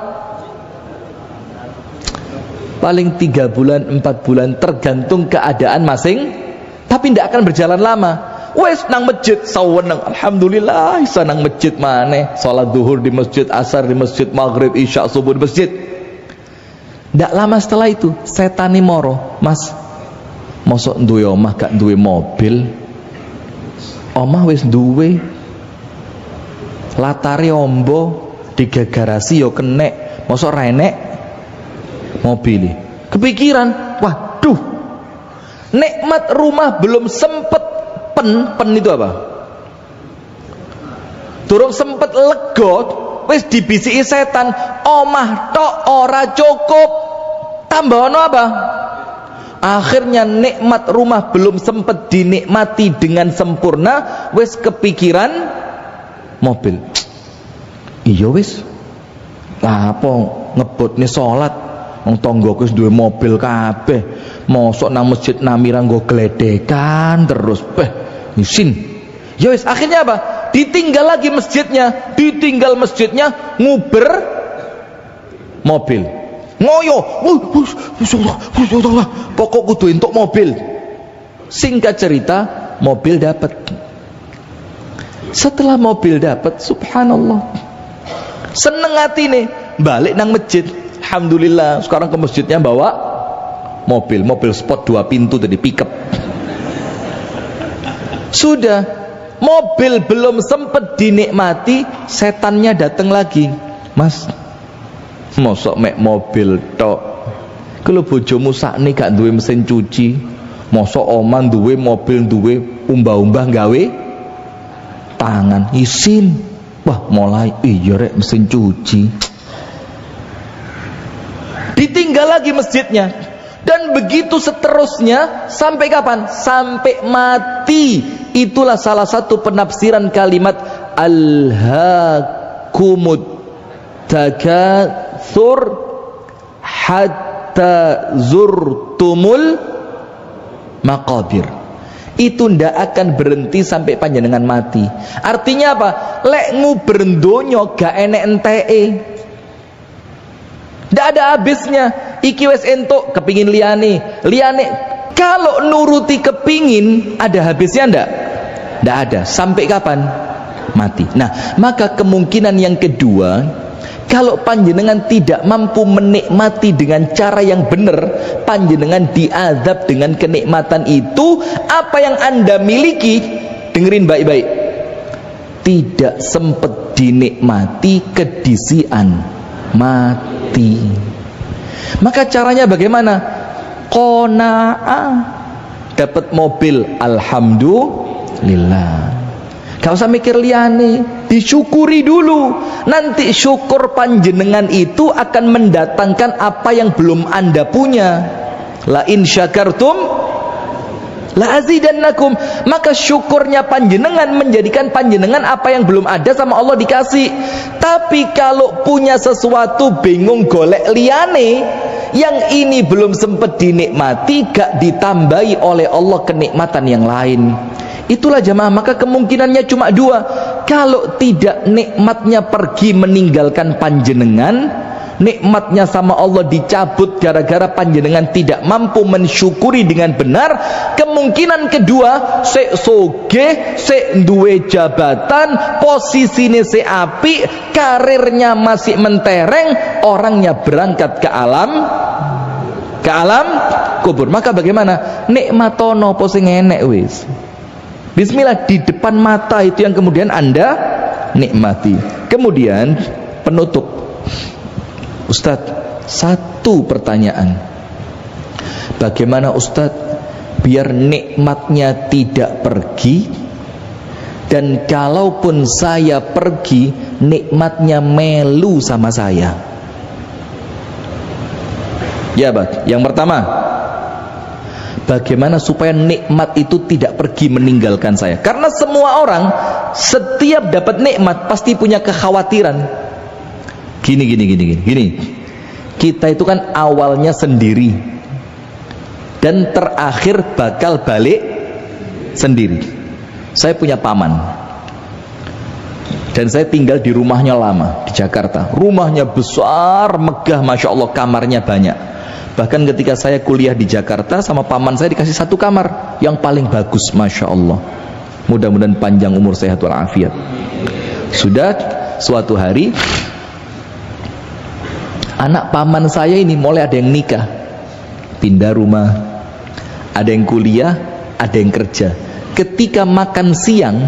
Paling 3 bulan, 4 bulan, tergantung keadaan masing, tapi tidak akan berjalan lama. Wes nang masjid saweneng, alhamdulillah bisa nang masjid maneh, salat zuhur di masjid, asar di masjid, maghrib, isya, subuh di masjid. Tidak lama setelah itu setane moro, "Mas, mosok duwe omah gak duwe mobil? Omah wis duwe, latare ombo, digagarasi yo kenek, mosok ra enek mobil." Kepikiran, waduh, nikmat rumah belum sempet pen itu apa? Durung sempet lega, wis dibisiki setan, omah tok ora cukup, tambah ono apa? Akhirnya nikmat rumah belum sempat dinikmati dengan sempurna, wis kepikiran mobil. Iya wis, lah apa ngebotne salat, wong tanggoku wis duwe mobil kabeh, mosok nang masjid namiran nggo gledekan terus, isin. Ya wis, akhirnya apa? Ditinggal lagi masjidnya, nguber mobil. Ngoyo, pokok kudu entuk mobil. Singkat cerita, mobil dapat. Setelah mobil dapat, subhanallah, seneng hati nih, balik nang masjid. Alhamdulillah, sekarang ke masjidnya bawa mobil sport 2 pintu tadi, pickup. Sudah, mobil belum sempat dinikmati, setannya datang lagi. Mas, mosok mek mobil tok, kalau bojomu sakni gak duwe mesin cuci, mosok oman duwe mobil, duwe umbah-umbah gawe tangan, isin. Wah, mulai iya rek mesin cuci. Ditinggal lagi masjidnya. Dan begitu seterusnya. Sampai kapan? Sampai mati. Itulah salah satu penafsiran kalimat alhaakumut takatsur hatta zurtumul maqabir. Itu ndak akan berhenti sampai panjenengan mati. Artinya apa? Lek nguber donya gak enek enteke, ndak ada habisnya. Iki wis entuk, kepingin liyane. Kalau nuruti kepingin, ada habisnya ndak? Ndak ada. Sampai kapan? Mati. Nah, maka kemungkinan yang kedua, kalau panjenengan tidak mampu menikmati dengan cara yang benar, panjenengan diazab dengan kenikmatan itu. Apa yang Anda miliki, dengerin baik-baik, tidak sempat dinikmati, kedisian, mati. Maka caranya bagaimana? Qanaah. Dapat mobil, alhamdulillah. Gak usah mikir liyane, disyukuri dulu. Nanti syukur panjenengan itu akan mendatangkan apa yang belum Anda punya. La in syakartum la azidannakum. Maka syukurnya panjenengan menjadikan panjenengan apa yang belum ada sama Allah dikasih. Tapi kalau punya sesuatu bingung golek liyane, yang ini belum sempat dinikmati, gak ditambahi oleh Allah kenikmatan yang lain. Itulah jamaah, maka kemungkinannya cuma 2. Kalau tidak nikmatnya pergi meninggalkan panjenengan, nikmatnya sama Allah dicabut gara-gara panjenengan tidak mampu mensyukuri dengan benar. Kemungkinan kedua, sik sogeh, sik duwe jabatan, posisine sik apik, karirnya masih mentereng, orangnya berangkat ke alam kubur. Maka bagaimana? Nikmatono apa sing enek wis. Bismillah, di depan mata itu yang kemudian Anda nikmati. Kemudian penutup, Ustadz, satu pertanyaan. Bagaimana Ustadz biar nikmatnya tidak pergi, dan kalaupun saya pergi, nikmatnya melu sama saya? Ya, Pak. Yang pertama, bagaimana supaya nikmat itu tidak pergi meninggalkan saya? Karena semua orang setiap dapat nikmat pasti punya kekhawatiran. Gini. Kita itu kan awalnya sendiri dan terakhir bakal balik sendiri. Saya punya paman dan saya tinggal di rumahnya lama di Jakarta. Rumahnya besar, megah, masya Allah, kamarnya banyak. Bahkan ketika saya kuliah di Jakarta, sama paman saya dikasih 1 kamar yang paling bagus, masya Allah. Mudah-mudahan panjang umur, sehat walafiat. Sudah suatu hari, anak paman saya ini mulai ada yang nikah, pindah rumah, ada yang kuliah, ada yang kerja. Ketika makan siang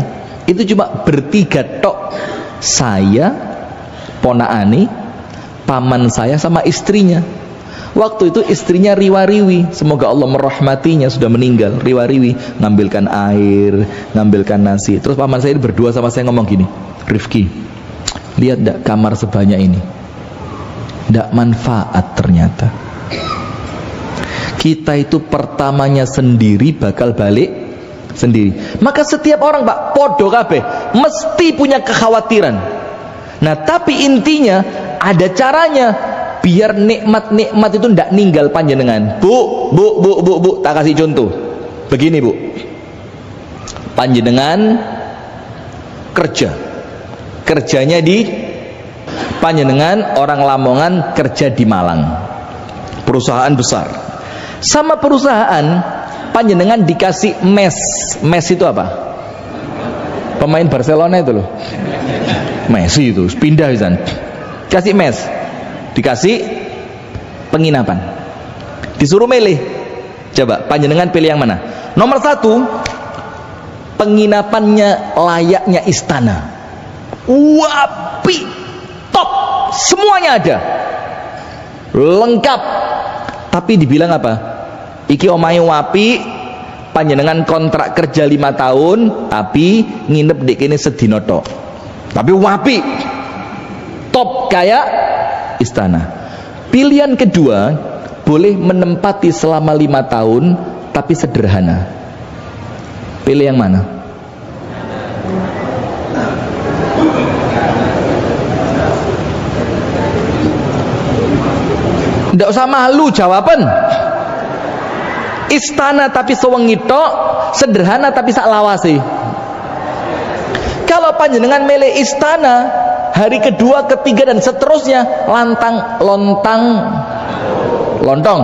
itu cuma bertiga tok, saya, ponaane, paman saya sama istrinya. Waktu itu istrinya riwa-riwi, semoga Allah merahmatinya, sudah meninggal. Riwa-riwi, ngambilkan air, ngambilkan nasi. Terus paman saya berdua sama saya ngomong gini, Rifki, lihat gak kamar sebanyak ini? Gak manfaat ternyata. Kita itu pertamanya sendiri bakal balik sendiri. Maka setiap orang, Pak, podo kabeh, mesti punya kekhawatiran. Nah, tapi intinya ada caranya biar nikmat-nikmat itu ndak ninggal panjenengan. Bu, tak kasih contoh. Begini, Bu. Panjenengan kerjanya di panjenengan orang Lamongan, kerja di Malang, perusahaan besar. Sama perusahaan panjenengan dikasih mes. Mes itu apa? Pemain Barcelona itu loh. Messi itu pindah kan. Kasih mes. Dikasih penginapan. Disuruh milih. Coba panjenengan pilih yang mana? Nomor 1, penginapannya layaknya istana. Wapi, top, semuanya ada, lengkap. Tapi dibilang apa? Iki omahe wapi, panjenengan kontrak kerja 5 tahun, tapi nginep di kene sedina tok. Tapi wapi, top kayak istana. Pilihan kedua, boleh menempati selama 5 tahun, tapi sederhana. Pilih yang mana? Nggak usah malu jawaban. Istana tapi sewengi tok, sederhana tapi sak lawase. Kalau panjenengan milih istana, hari kedua, ketiga dan seterusnya lontong.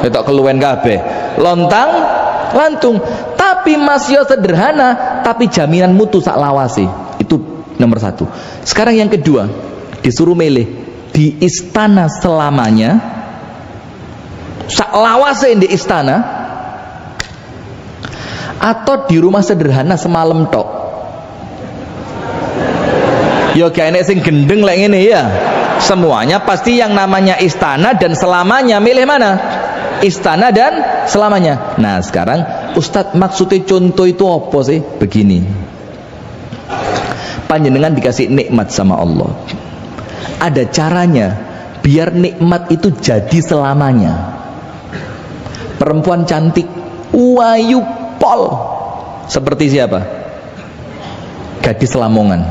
Itu keluwen kabeh. Lontang lantung. Tapi masih sederhana, tapi jaminan mutu sak lawase. Itu nomor 1. Sekarang yang kedua, disuruh milih di istana selamanya, sak lawase di istana, atau di rumah sederhana semalam tok. Yo kayaknya sing gendeng lek ngene ya. Semuanya pasti yang namanya istana dan selamanya. Milih mana? Istana dan selamanya. Nah sekarang Ustadz, maksudnya contoh itu apa sih? Begini, panjenengan dikasih nikmat sama Allah, ada caranya biar nikmat itu jadi selamanya. Perempuan cantik, wayu pol, seperti siapa? Gadis Lamongan.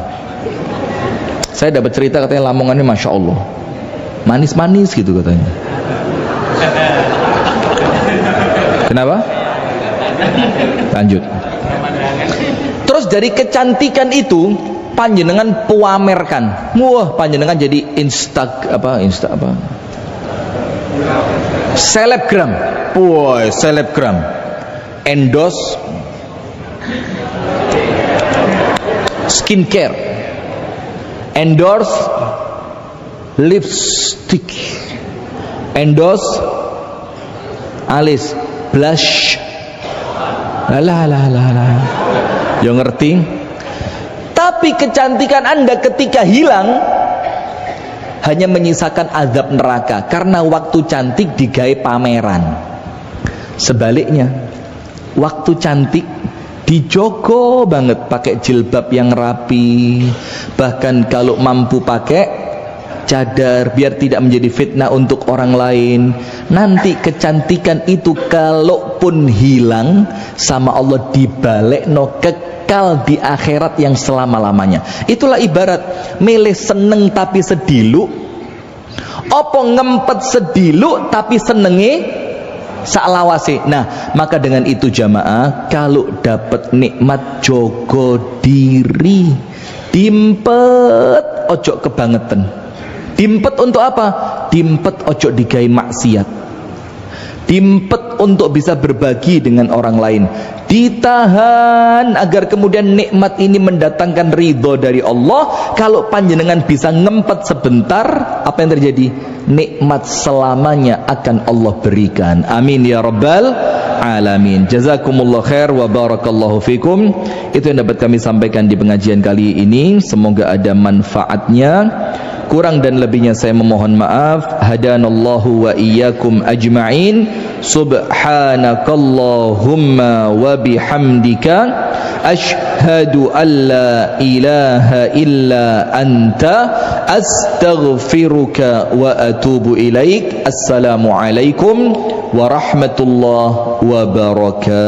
Saya dapat cerita katanya Lamongan ini Masya Allah manis-manis gitu katanya. Kenapa? Lanjut. Terus dari kecantikan itu panjenengan pamerkan. Wah, panjenengan jadi selebgram. Wah, selebgram. Endorse skincare, endorse lipstick, endorse alis, blush. Lah. Ya ngerti. Tapi kecantikan Anda ketika hilang hanya menyisakan azab neraka, karena waktu cantik digawe pameran. Sebaliknya, waktu cantik dijogo banget, pakai jilbab yang rapi, bahkan kalau mampu pakai cadar biar tidak menjadi fitnah untuk orang lain. Nanti kecantikan itu kalaupun hilang sama Allah dibalekno kekal di akhirat yang selama-lamanya. Itulah ibarat milih seneng tapi sedilu, opo ngempet sedilu tapi senenge saklawase. Nah, maka dengan itu jamaah, kalau dapat nikmat jogo diri, dimpet ojo kebangetan. Dimpet untuk apa? Dimpet ojo digawe maksiat. Dimpet untuk bisa berbagi dengan orang lain. Ditahan agar kemudian nikmat ini mendatangkan ridho dari Allah. Kalau panjenengan bisa ngempet sebentar, apa yang terjadi? Nikmat selamanya akan Allah berikan. Amin ya rabbal alamin. Jazakumullah khair wa barakallahu fikum. Itu yang dapat kami sampaikan di pengajian kali ini. Semoga ada manfaatnya. Kurang dan lebihnya saya memohon maaf. Hadanallahu wa iyyakum ajma'in. Subhanakallahumma wa bihamdika asyhadu an la ilaha illa anta astaghfiruka wa atubu ilaik. Assalamualaikum warahmatullahi wabarakatuh.